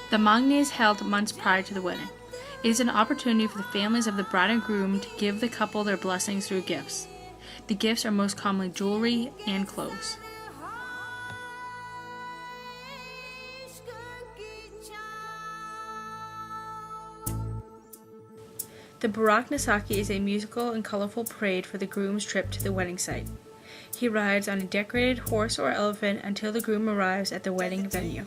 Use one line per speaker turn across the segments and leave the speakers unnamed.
The Magni is held months prior to the wedding. It is an opportunity for the families of the bride and groom to give the couple their blessings through gifts. The gifts are most commonly jewelry and clothes. The Barak Nasaki is a musical and colorful parade for the groom's trip to the wedding site. He rides on a decorated horse or elephant until the groom arrives at the wedding venue.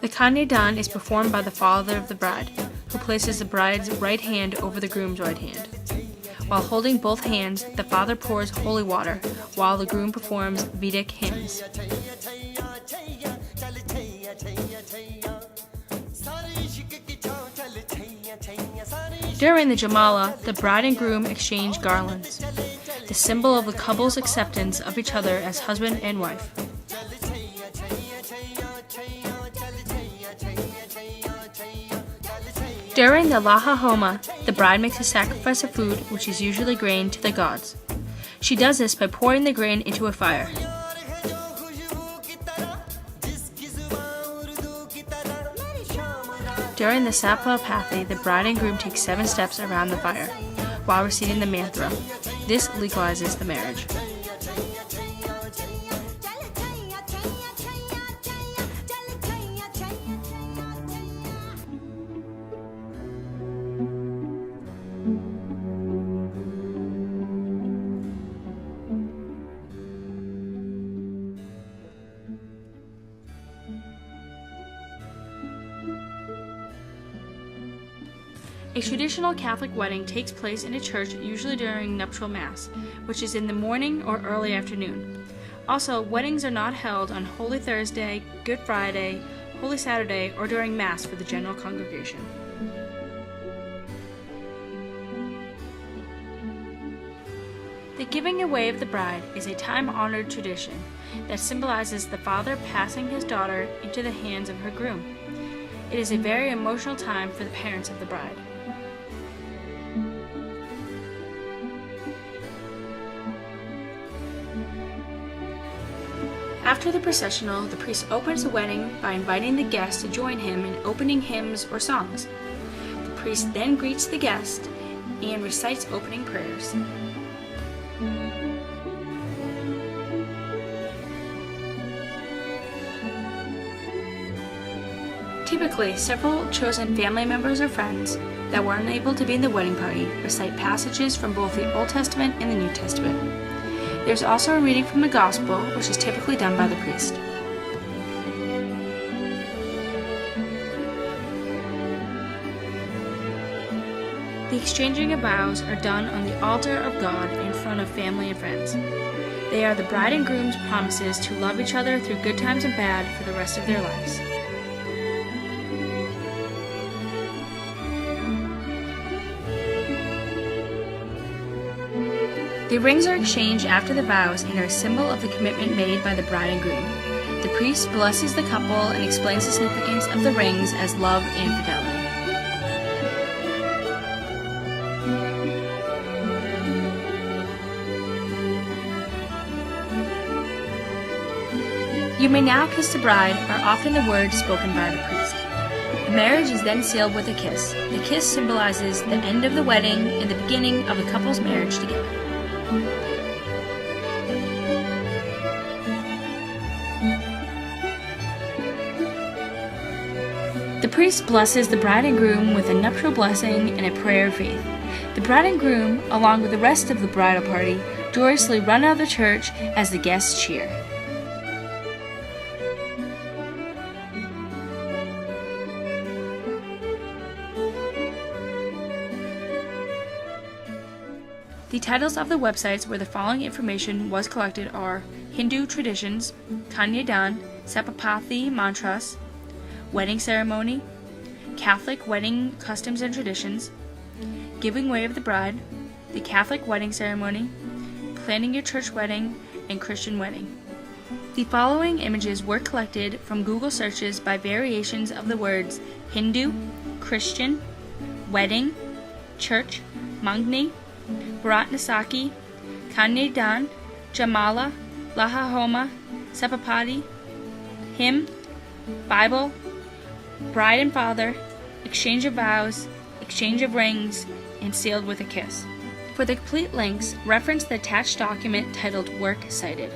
The Kanyedan is performed by the father of the bride, who places the bride's right hand over the groom's right hand. While holding both hands, the father pours holy water, while the groom performs Vedic hymns. During the Jamala, the bride and groom exchange garlands, the symbol of the couple's acceptance of each other as husband and wife. During the Laha Homa, the bride makes a sacrifice of food, which is usually grain, to the gods. She does this by pouring the grain into a fire. During the Sapa Pathi, the bride and groom take 7 steps around the fire, while reciting the mantra. This legalizes the marriage. A traditional Catholic wedding takes place in a church, usually during nuptial mass, which is in the morning or early afternoon. Also, weddings are not held on Holy Thursday, Good Friday, Holy Saturday, or during Mass for the general congregation. The giving away of the bride is a time-honored tradition that symbolizes the father passing his daughter into the hands of her groom. It is a very emotional time for the parents of the bride. After the processional, the priest opens the wedding by inviting the guests to join him in opening hymns or songs. The priest then greets the guest and recites opening prayers. Typically, several chosen family members or friends that were unable to be in the wedding party recite passages from both the Old Testament and the New Testament. There's also a reading from the Gospel, which is typically done by the priest. The exchanging of vows are done on the altar of God in front of family and friends. They are the bride and groom's promises to love each other through good times and bad for the rest of their lives. The rings are exchanged after the vows and are a symbol of the commitment made by the bride and groom. The priest blesses the couple and explains the significance of the rings as love and fidelity. "You may now kiss the bride" are often the words spoken by the priest. The marriage is then sealed with a kiss. The kiss symbolizes the end of the wedding and the beginning of the couple's marriage together. The priest blesses the bride and groom with a nuptial blessing and a prayer of faith. The bride and groom, along with the rest of the bridal party, joyously run out of the church as the guests cheer. The titles of the websites where the following information was collected are Hindu Traditions, Kanyedan, Sapapathi Mantras, Wedding Ceremony, Catholic Wedding Customs and Traditions, Giving Way of the Bride, the Catholic Wedding Ceremony, Planning Your Church Wedding, and Christian Wedding. The following images were collected from Google searches by variations of the words Hindu, Christian, Wedding, Church, Mangni, Bharat Nasaki, Kanyedan, Jamala, Lahahoma, Sapapati, Hymn, Bible, Bride and Father, Exchange of Vows, Exchange of Rings, and Sealed with a Kiss. For the complete links, reference the attached document titled Work Cited.